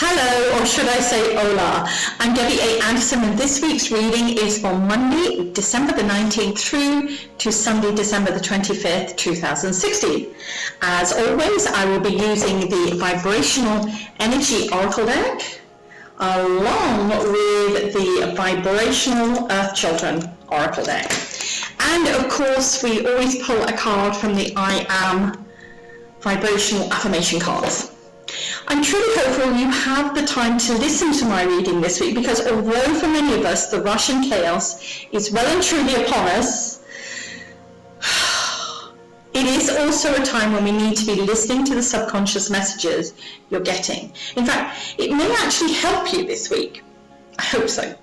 Hello, or should I say hola. I'm Debbie A. Anderson, and this week's reading is for Monday, December the 19th through to Sunday, December the 25th, 2016. As always, I will be using the Vibrational Energy Oracle deck along with the Vibrational Earth Children Oracle deck. And of course, we always pull a card from the I Am Vibrational Affirmation cards. I'm truly hopeful you have the time to listen to my reading this week, because although for many of us the rush and chaos is well and truly upon us, it is also a time when we need to be listening to the subconscious messages you're getting. In fact, it may actually help you this week. I hope so.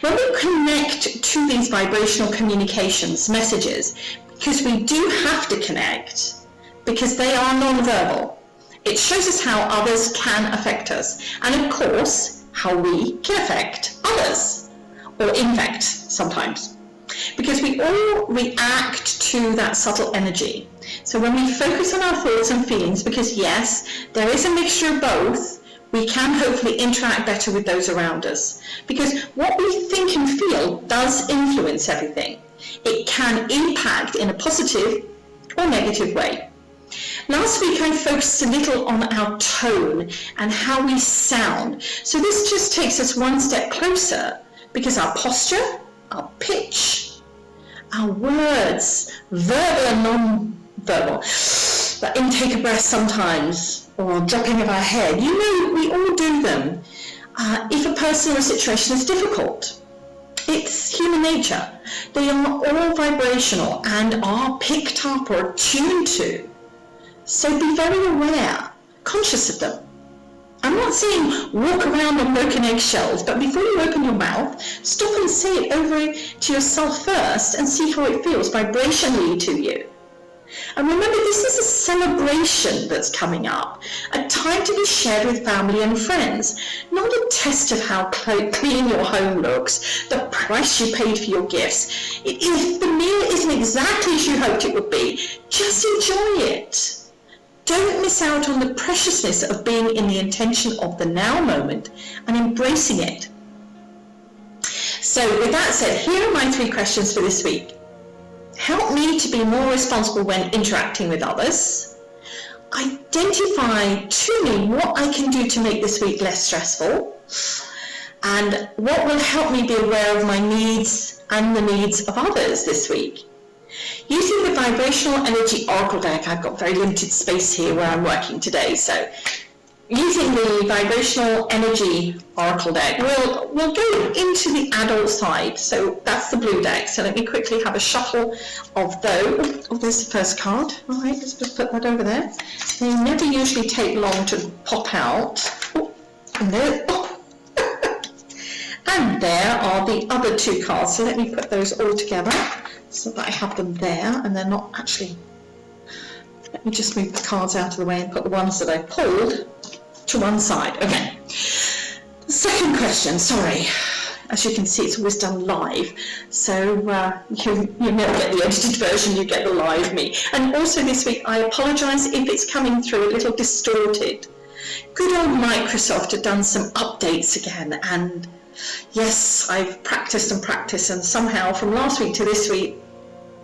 When we connect to these vibrational communications, messages, because we do have to connect, because they are non-verbal. It shows us how others can affect us, and of course, how we can affect others, or infect sometimes, because we all react to that subtle energy. So when we focus on our thoughts and feelings, because yes, there is a mixture of both, we can hopefully interact better with those around us, because what we think and feel does influence everything. It can impact in a positive or negative way. Last week I focused a little on our tone and how we sound. So this just takes us one step closer, because our posture, our pitch, our words, verbal and non-verbal, that intake of breath sometimes, or dropping of our head, you know, we all do them. If a person or a situation is difficult, it's human nature. They are all vibrational and are picked up or tuned to. So be very aware, conscious of them. I'm not saying walk around on broken eggshells, but before you open your mouth, stop and say it over to yourself first and see how it feels vibrationally to you. And remember, this is a celebration that's coming up, a time to be shared with family and friends, not a test of how clean your home looks, the price you paid for your gifts. If the meal isn't exactly as you hoped it would be, just enjoy it. Don't miss out on the preciousness of being in the intention of the now moment and embracing it. So with that said, here are my 3 questions for this week. Help me to be more responsible when interacting with others. Identify to me what I can do to make this week less stressful. And what will help me be aware of my needs and the needs of others this week. Using the Vibrational Energy Oracle deck, I've got very limited space here where I'm working today, so using the Vibrational Energy Oracle deck, we'll go into the adult side, so that's the blue deck. So let me quickly have a shuffle of those. Oh, there's the first card. All right, let's just put that over there. They never usually take long to pop out. Oh, and there. Oh. And there are the other 2 cards, so let me put those all together, so that I have them there, and they're not actually, let me just move the cards out of the way and put the ones that I pulled to one side. Okay, the second question, sorry, as you can see it's always done live, so you never get the edited version, you get the live me. And also this week I apologise if it's coming through a little distorted. Good old Microsoft have done some updates again, and yes, I've practiced and somehow from last week to this week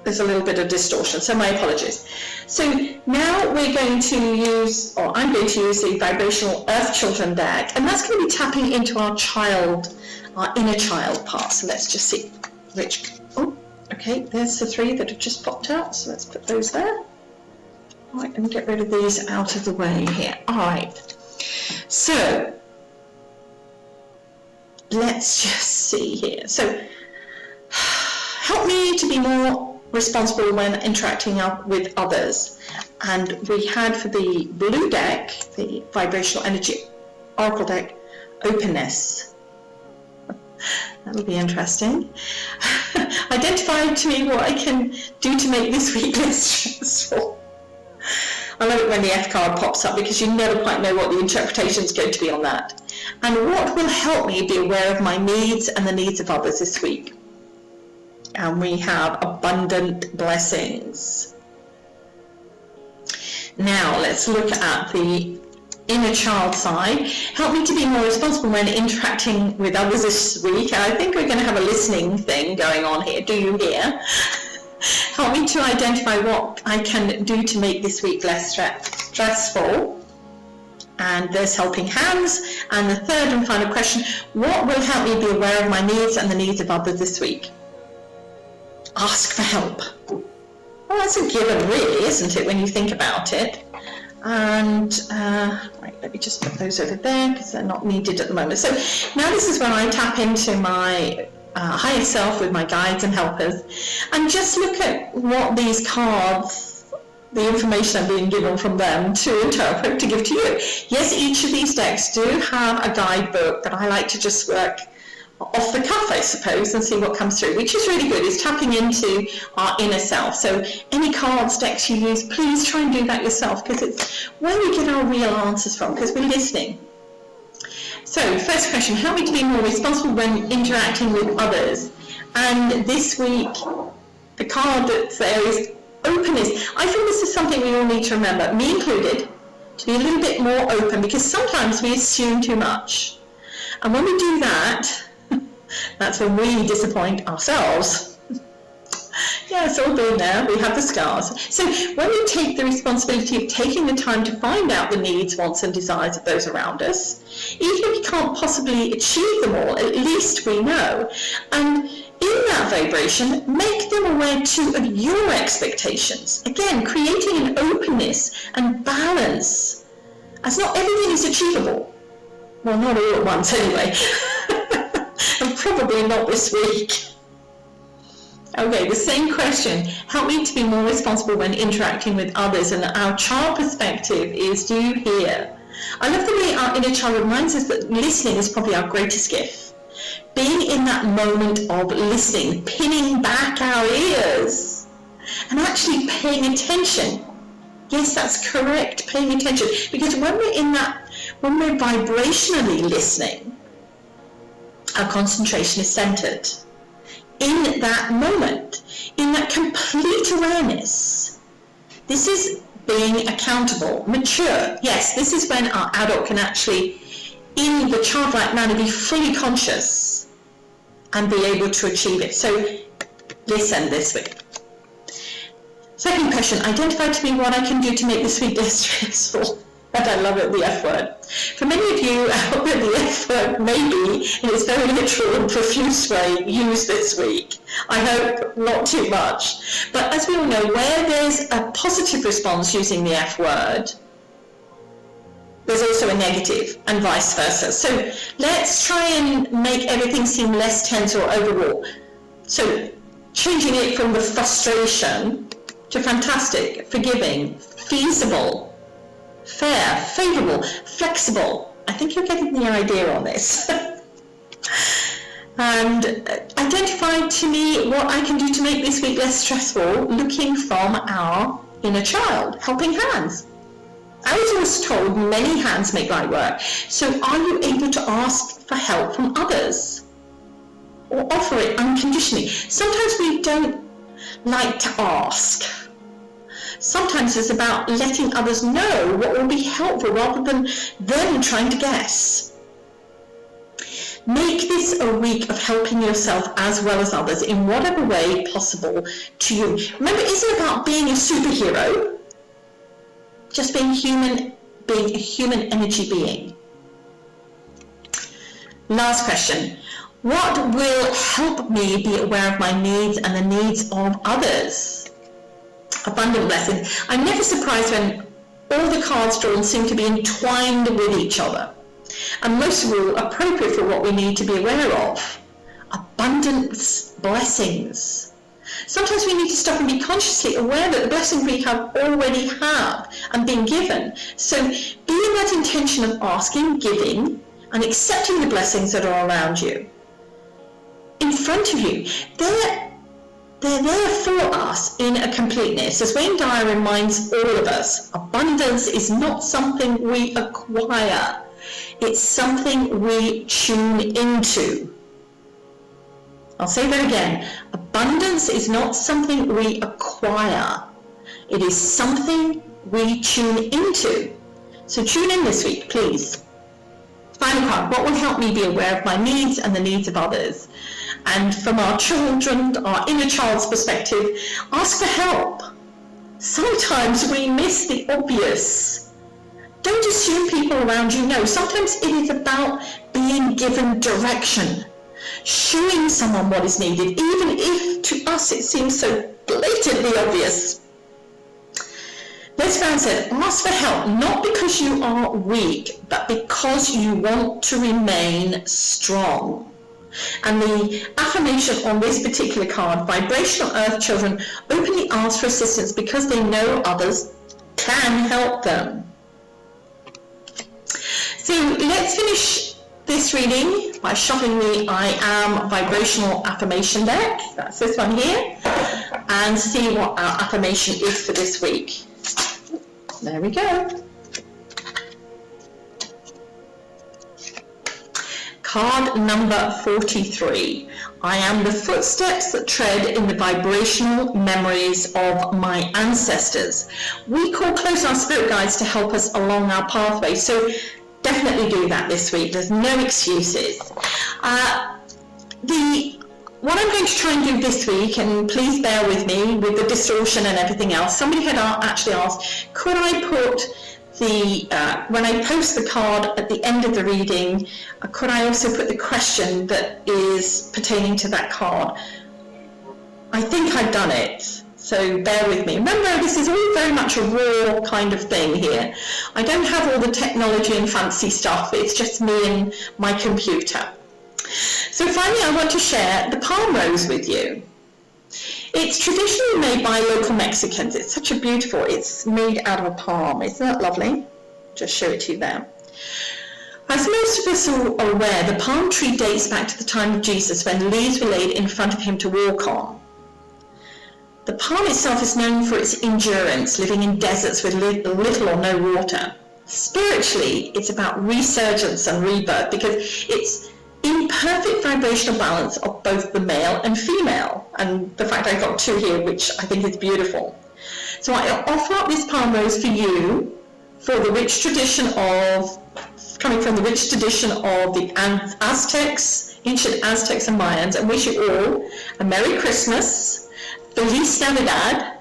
there's a little bit of distortion, so my apologies. So now we're going to use, or I'm going to use the Vibrational Earth Children deck, and that's going to be tapping into our child, our inner child part. So let's just see which, oh, okay, there's the 3 that have just popped out, so let's put those there. All right, let me get rid of these out of the way here. All right, so let's just see here. So help me to be more responsible when interacting with others. And we had for the blue deck, the Vibrational Energy Oracle deck, openness. That'll be interesting. Identify to me what I can do to make this week less stressful. I love it when the F card pops up, because you never quite know what the interpretation is going to be on that. And what will help me be aware of my needs and the needs of others this week? And we have abundant blessings. Now let's look at the inner child side. Help me to be more responsible when interacting with others this week. And I think we're going to have a listening thing going on here. Do you hear? Help me to identify what I can do to make this week less stressful. And there's helping hands. And the third and final question, what will help me be aware of my needs and the needs of others this week? Ask for help. Well, that's a given really, isn't it, when you think about it? And right, let me just put those over there because they're not needed at the moment. So now this is when I tap into my higher self with my guides and helpers and just look at what these cards, the information I'm being given from them to interpret, to give to you. Yes, each of these decks do have a guidebook, but I like to just work off the cuff, I suppose, and see what comes through, which is really good. It's tapping into our inner self. So any cards, decks you use, please try and do that yourself, because it's where we get our real answers from, because we're listening. So first question, help me to be more responsible when interacting with others. And this week, the card that's there is openness. I think this is something we all need to remember, me included, to be a little bit more open, because sometimes we assume too much. And when we do that, that's when we disappoint ourselves. Yeah, it's all been there, we have the scars. So when we take the responsibility of taking the time to find out the needs, wants and desires of those around us, even if we can't possibly achieve them all, at least we know. And in that vibration, make them aware too of your expectations. Again, creating an openness and balance, as not everything is achievable. Well, not all at once anyway. And probably not this week. Okay, the same question. Help me to be more responsible when interacting with others. And our child perspective is, do you hear? I love the way our inner child reminds us that listening is probably our greatest gift. Being in that moment of listening, pinning back our ears, and actually paying attention. Yes, that's correct, paying attention. Because when we're vibrationally listening, our concentration is centered in that moment, in that complete awareness. This is being accountable, mature. Yes, this is when our adult can actually, in the childlike manner, be fully conscious and be able to achieve it. So listen this week. Second question, identify to me what I can do to make this week less stressful. And I love it, the F word. For many of you, the F word may be, in its very literal and profuse way, used this week. I hope not too much. But as we all know, where there's a positive response using the F word, there's also a negative, and vice versa. So let's try and make everything seem less tense or overwrought. So changing it from the frustration to fantastic, forgiving, feasible, fair, favourable, flexible. I think you're getting the idea on this. And identify to me what I can do to make this week less stressful, looking from our inner child, helping hands. I was always told many hands make light work. So are you able to ask for help from others? Or offer it unconditionally? Sometimes we don't like to ask. Sometimes it's about letting others know what will be helpful rather than them trying to guess. Make this a week of helping yourself as well as others in whatever way possible to you. Remember, it isn't about being a superhero, just being human, being a human energy being. Last question. What will help me be aware of my needs and the needs of others? Abundant blessings. I'm never surprised when all the cards drawn seem to be entwined with each other, and most of all appropriate for what we need to be aware of. Abundance blessings. Sometimes we need to stop and be consciously aware that the blessings we already have and been given. So be in that intention of asking, giving, and accepting the blessings that are around you, in front of you. They're there for us in a completeness. As Wayne Dyer reminds all of us, abundance is not something we acquire. It's something we tune into. I'll say that again. Abundance is not something we acquire. It is something we tune into. So tune in this week, please. Final card, what will help me be aware of my needs and the needs of others? And from our children, our inner child's perspective, ask for help. Sometimes we miss the obvious. Don't assume people around you know. Sometimes it is about being given direction, showing someone what is needed, even if to us it seems so blatantly obvious. Les Brown said, ask for help, not because you are weak, but because you want to remain strong. And the affirmation on this particular card, Vibrational Earth Children openly ask for assistance because they know others can help them. So let's finish this reading by shuffling the I Am Vibrational Affirmation deck, that's this one here, and see what our affirmation is for this week. There we go. Card number 43. I am the footsteps that tread in the vibrational memories of my ancestors. We call close our spirit guides to help us along our pathway. So definitely do that this week. There's no excuses. What I'm going to try and do this week, and please bear with me with the distortion and everything else, somebody had actually asked, could I put when I post the card at the end of the reading, could I also put the question that is pertaining to that card? I think I've done it, so bear with me. Remember, this is all very much a raw kind of thing here. I don't have all the technology and fancy stuff, it's just me and my computer. So finally, I want to share the palm rose with you. It's traditionally made by local Mexicans. It's such a beautiful, it's made out of a palm. Isn't that lovely? Just show it to you there. As most of us are aware, the palm tree dates back to the time of Jesus when leaves were laid in front of him to walk on. The palm itself is known for its endurance, living in deserts with little or no water. Spiritually, it's about resurgence and rebirth because it's in perfect vibrational balance of both the male and female, and the fact I got two here, which I think is beautiful. So I offer up this palm rose for you, for the rich tradition of, coming from the rich tradition of the Aztecs, ancient Aztecs and Mayans, and wish you all a Merry Christmas, Feliz Navidad,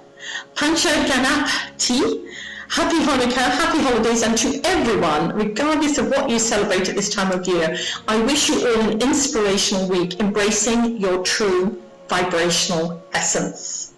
Pancha Ganapti, Happy Hanukkah, happy holidays, and to everyone, regardless of what you celebrate at this time of year, I wish you all an inspirational week, embracing your true vibrational essence.